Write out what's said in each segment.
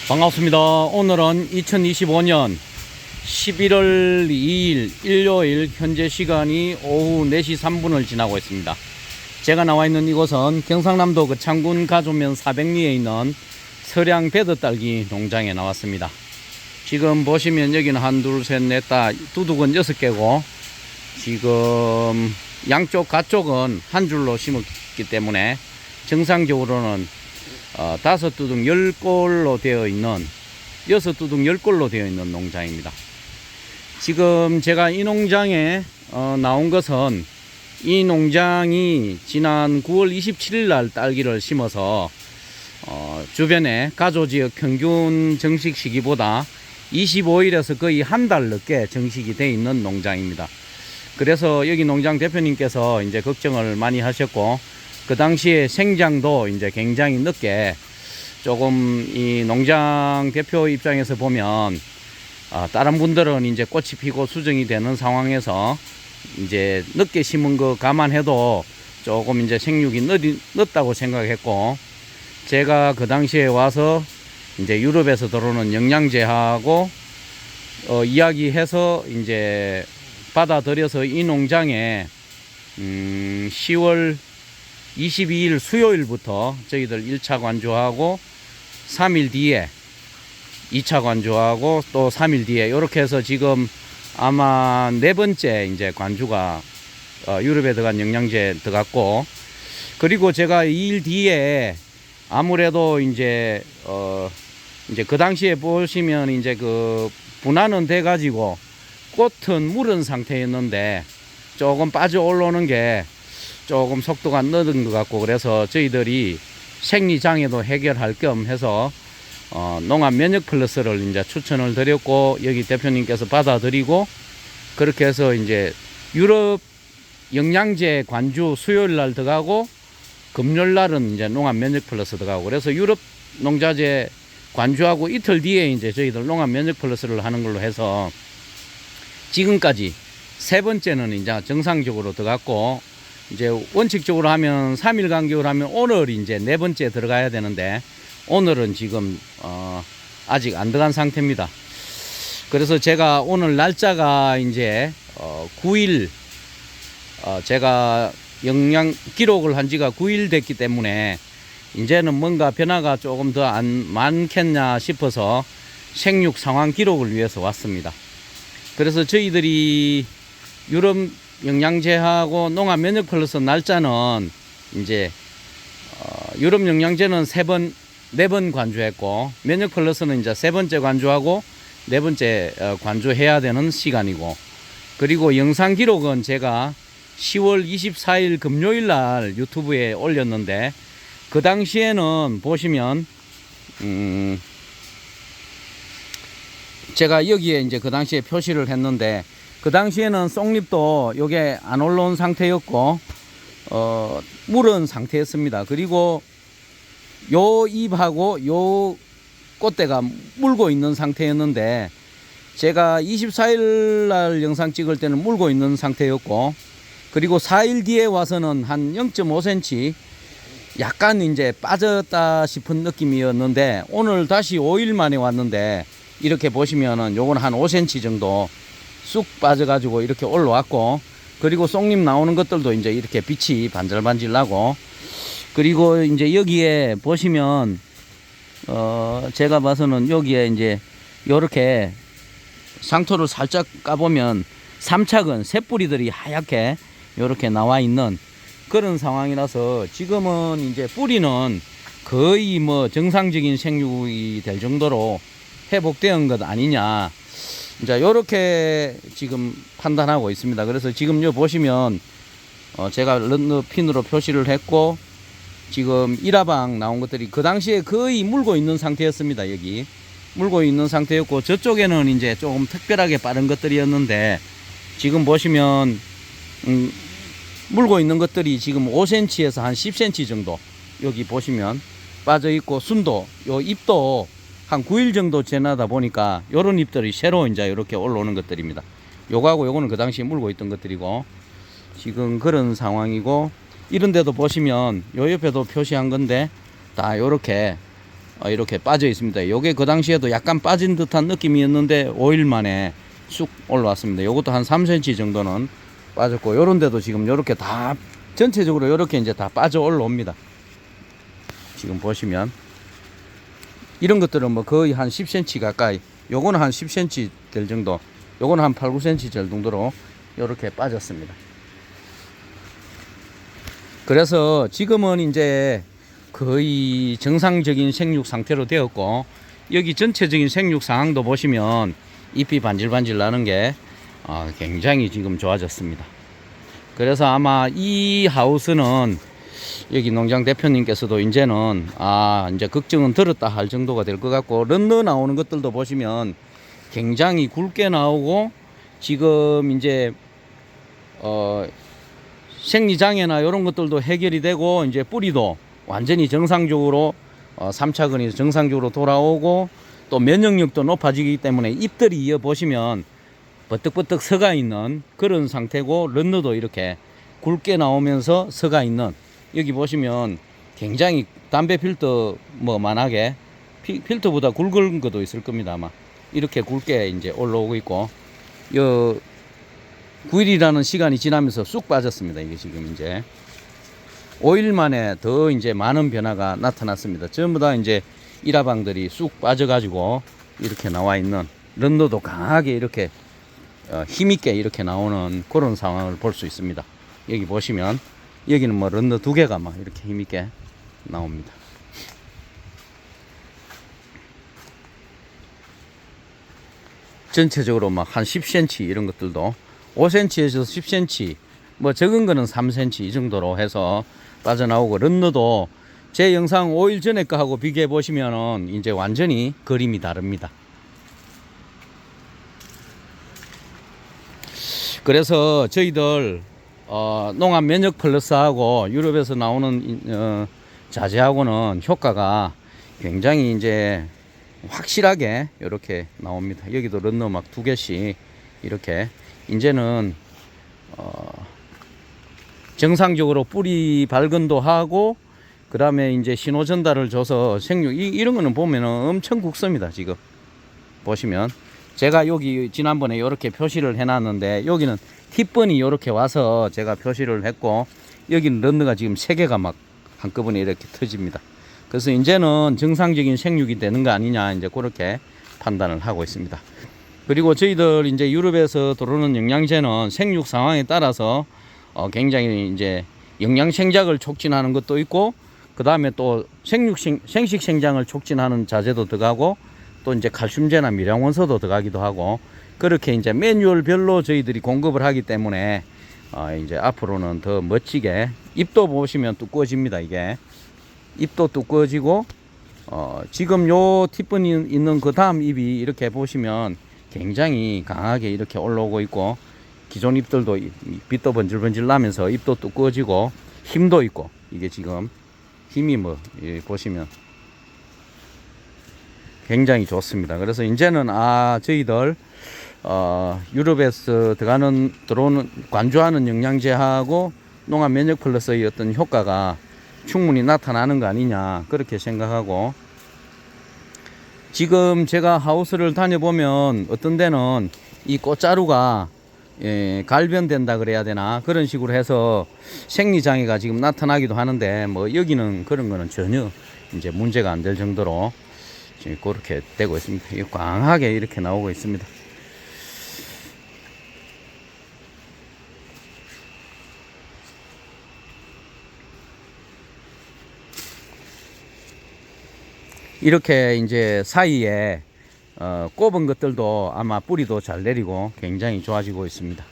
반갑습니다. 오늘은 2025년 11월 2일 일요일 현재 시간이 오후 4시 3분을 지나고 있습니다. 제가 나와 있는 이곳은 경상남도 거창군 가조면 400리에 있는 서량 배드딸기 농장에 나왔습니다. 지금 보시면 여기는 한, 둘, 셋, 넷, 다 두둑은 6개고 지금 양쪽 가쪽은 한 줄로 심었기 때문에 정상적으로는 5두둑 10골로 되어 있는 6두둑 10골로 되어 있는 농장입니다. 지금 제가 이 농장에 나온 것은 이 농장이 지난 9월 27일 날 딸기를 심어서 주변에 가조지역 평균 정식 시기보다 25일에서 거의 한 달 늦게 정식이 되어 있는 농장입니다. 그래서 여기 농장 대표님께서 이제 걱정을 많이 하셨고, 그 당시에 생장도 이제 굉장히 늦게, 조금 이 농장 대표 입장에서 보면 다른 분들은 이제 꽃이 피고 수정이 되는 상황에서 이제 늦게 심은 거 감안해도 조금 이제 생육이 늦다고 생각했고, 제가 그 당시에 와서 이제 유럽에서 들어오는 영양제하고 이야기해서 이제 받아들여서 이 농장에 10월 22일 수요일부터 저희들 1차 관주하고 3일 뒤에 2차 관주하고 또 3일 뒤에 이렇게 해서 지금 아마 4번째 이제 관주가 유럽에 들어간 영양제 들어갔고, 그리고 제가 2일 뒤에 아무래도 이제 그 당시에 보시면 이제 그 분화는 돼 가지고 꽃은 무른 상태였는데 조금 빠져 올라오는 게 조금 속도가 늦은 것 같고, 그래서 저희들이 생리장애도 해결할 겸 해서 농업 면역 플러스를 이제 추천을 드렸고, 여기 대표님께서 받아들이고, 그렇게 해서 이제 유럽 영양제 관주 수요일 날 들어가고 금요일 날은 이제 농업 면역 플러스 들어가고, 그래서 유럽 농자재 관주하고 이틀 뒤에 이제 저희들 농업 면역 플러스를 하는 걸로 해서 지금까지 3번째는 이제 정상적으로 들어갔고, 이제 원칙적으로 하면 3일 간격으로 하면 오늘 이제 4번째 들어가야 되는데 오늘은 지금 아직 안 들어간 상태입니다. 그래서 제가 오늘 날짜가 이제 9일 제가 영양 기록을 한 지가 9일 됐기 때문에 이제는 뭔가 변화가 조금 더 안 많겠냐 싶어서 생육 상황 기록을 위해서 왔습니다. 그래서 저희들이 유럽 영양제하고 농업 면역 플러스 날짜는 이제 유럽 영양제는 4번 관주했고, 면역 플러스는 이제 3번째 관주하고 4번째 관주해야 되는 시간이고, 그리고 영상 기록은 제가 10월 24일 금요일 날 유튜브에 올렸는데, 그 당시에는 보시면 제가 여기에 이제 그 당시에 표시를 했는데, 그 당시에는 쏙잎도 요게 안 올라온 상태였고 물은 상태였습니다. 그리고 요 잎하고 요 꽃대가 물고 있는 상태였는데, 제가 24일 날 영상 찍을 때는 물고 있는 상태였고, 그리고 4일 뒤에 와서는 한 0.5cm 약간 이제 빠졌다 싶은 느낌이었는데, 오늘 다시 5일 만에 왔는데 이렇게 보시면은 요건 한 5cm 정도 쑥 빠져가지고 이렇게 올라왔고, 그리고 쏙잎 나오는 것들도 이제 이렇게 빛이 반질반질 나고, 그리고 이제 여기에 보시면 제가 봐서는 여기에 이제 요렇게 상토를 살짝 까보면 삼착은 새뿌리들이 하얗게 요렇게 나와 있는 그런 상황이라서 지금은 이제 뿌리는 거의 뭐 정상적인 생육이 될 정도로 회복된 것 아니냐, 이제 요렇게 지금 판단하고 있습니다. 그래서 지금 요 보시면 제가 런너핀으로 표시를 했고, 지금 일화방 나온 것들이 그 당시에 거의 물고 있는 상태였습니다. 여기 물고 있는 상태였고, 저쪽에는 이제 조금 특별하게 빠른 것들이었는데, 지금 보시면 물고 있는 것들이 지금 5cm에서 한 10cm 정도 여기 보시면 빠져 있고, 순도 요 잎도 한 9일 정도 지나다 보니까 요런 잎들이 새로 이제 이렇게 올라오는 것들입니다. 요거하고 요거는 그 당시에 물고 있던 것들이고, 지금 그런 상황이고, 이런 데도 보시면 요 옆에도 표시한 건데 다 요렇게 이렇게 빠져 있습니다. 요게 그 당시에도 약간 빠진 듯한 느낌이었는데 5일 만에 쑥 올라왔습니다. 요것도 한 3cm 정도는 빠졌고, 요런 데도 지금 요렇게 다 전체적으로 요렇게 이제 다 빠져 올라옵니다. 지금 보시면 이런 것들은 뭐 거의 한 10cm 가까이, 요거는 한 10cm 될 정도, 요거는 한 8, 9cm 될 정도로 요렇게 빠졌습니다. 그래서 지금은 이제 거의 정상적인 생육 상태로 되었고, 여기 전체적인 생육 상황도 보시면 잎이 반질반질 나는 게 굉장히 지금 좋아졌습니다. 그래서 아마 이 하우스는 여기 농장 대표님께서도 이제는 이제 걱정은 들었다 할 정도가 될 것 같고, 런너 나오는 것들도 보시면 굉장히 굵게 나오고, 지금 이제 생리장애나 이런 것들도 해결이 되고, 이제 뿌리도 완전히 정상적으로 3차근이 정상적으로 돌아오고, 또 면역력도 높아지기 때문에 잎들이 이어 보시면 버뜩버뜩 서가 있는 그런 상태고, 런너도 이렇게 굵게 나오면서 서가 있는, 여기 보시면 굉장히 담배 필터 뭐 만하게 필터보다 굵은 것도 있을 겁니다. 아마 이렇게 굵게 이제 올라오고 있고, 요 9일이라는 시간이 지나면서 쑥 빠졌습니다. 이게 지금 이제 5일 만에 더 이제 많은 변화가 나타났습니다. 전부 다 이제 일화방들이 쑥 빠져가지고 이렇게 나와 있는, 런너도 강하게 이렇게 힘있게 이렇게 나오는 그런 상황을 볼 수 있습니다. 여기 보시면 여기는 뭐 런너 2개가 막 이렇게 힘있게 나옵니다. 전체적으로 막 한 10cm 이런 것들도 5cm에서 10cm, 뭐 적은 거는 3cm 이 정도로 해서 빠져나오고, 런너도 제 영상 5일 전에 거하고 비교해 보시면은 이제 완전히 그림이 다릅니다. 그래서 저희들 농업 면역 플러스하고 유럽에서 나오는 자재하고는 효과가 굉장히 이제 확실하게 이렇게 나옵니다. 여기도 런너 막 2개씩 이렇게 이제는 정상적으로 뿌리 발근도 하고, 그 다음에 이제 신호 전달을 줘서 생육, 이런 거는 보면은 엄청 국습니다. 지금 보시면 제가 여기 지난번에 이렇게 표시를 해놨는데, 여기는 팁번이 이렇게 와서 제가 표시를 했고, 여기는 런너가 지금 3개가 막 한꺼번에 이렇게 터집니다. 그래서 이제는 정상적인 생육이 되는 거 아니냐, 이제 그렇게 판단을 하고 있습니다. 그리고 저희들 이제 유럽에서 들어오는 영양제는 생육 상황에 따라서 굉장히 이제 영양 생작을 촉진하는 것도 있고, 그 다음에 또 생식 생장을 촉진하는 자재도 들어가고, 또 이제 칼슘제나 미량원소도 들어가기도 하고, 그렇게 이제 매뉴얼별로 저희들이 공급을 하기 때문에 이제 앞으로는 더 멋지게, 잎도 보시면 두꺼워집니다. 이게 잎도 두꺼워지고, 지금 요 팁번이 있는 그 다음 잎이 이렇게 보시면 굉장히 강하게 이렇게 올라오고 있고, 기존 잎들도 빛도 번질번질 나면서 잎도 두꺼워지고 힘도 있고, 이게 지금 힘이 뭐 보시면 굉장히 좋습니다. 그래서 이제는 저희들 유럽에서 들어오는 관주하는 영양제하고 농업 면역 플러스의 어떤 효과가 충분히 나타나는 거 아니냐, 그렇게 생각하고, 지금 제가 하우스를 다녀보면 어떤 데는 이 꽃자루가 갈변된다 그래야 되나, 그런 식으로 해서 생리장애가 지금 나타나기도 하는데, 뭐 여기는 그런 거는 전혀 이제 문제가 안 될 정도로 지금 그렇게 되고 있습니다. 강하게 이렇게 나오고 있습니다. 이렇게 이제 사이에 꼽은 것들도 아마 뿌리도 잘 내리고 굉장히 좋아지고 있습니다.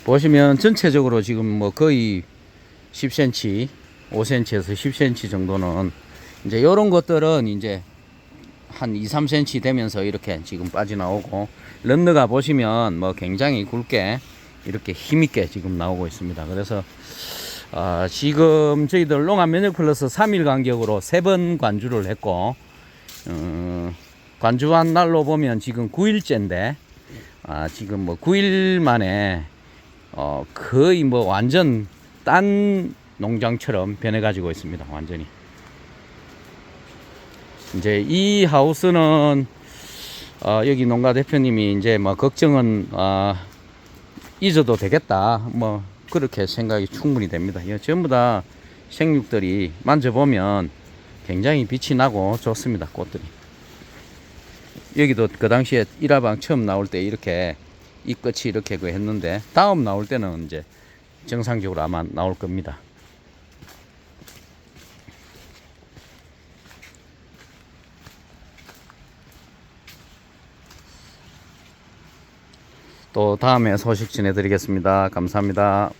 보시면 전체적으로 지금 뭐 거의 10cm, 5cm에서 10cm 정도는 이제 이런 것들은 이제 한 2, 3cm 되면서 이렇게 지금 빠져나오고, 런너가 보시면 뭐 굉장히 굵게 이렇게 힘있게 지금 나오고 있습니다. 그래서 지금 저희들 농업 면역 플러스 3일 간격으로 3번 관주를 했고, 관주한 날로 보면 지금 9일째인데, 지금 뭐 9일 만에 거의 뭐 완전 딴 농장처럼 변해 가지고 있습니다. 완전히. 이제 이 하우스는 여기 농가 대표님이 이제 뭐 걱정은 잊어도 되겠다, 뭐 그렇게 생각이 충분히 됩니다. 전부 다 생육들이 만져보면 굉장히 빛이 나고 좋습니다. 꽃들이. 여기도 그 당시에 일화방 처음 나올 때 이렇게 이 끝이 이렇게 했는데, 다음 나올 때는 이제 정상적으로 아마 나올 겁니다. 또 다음에 소식 전해드리겠습니다. 감사합니다.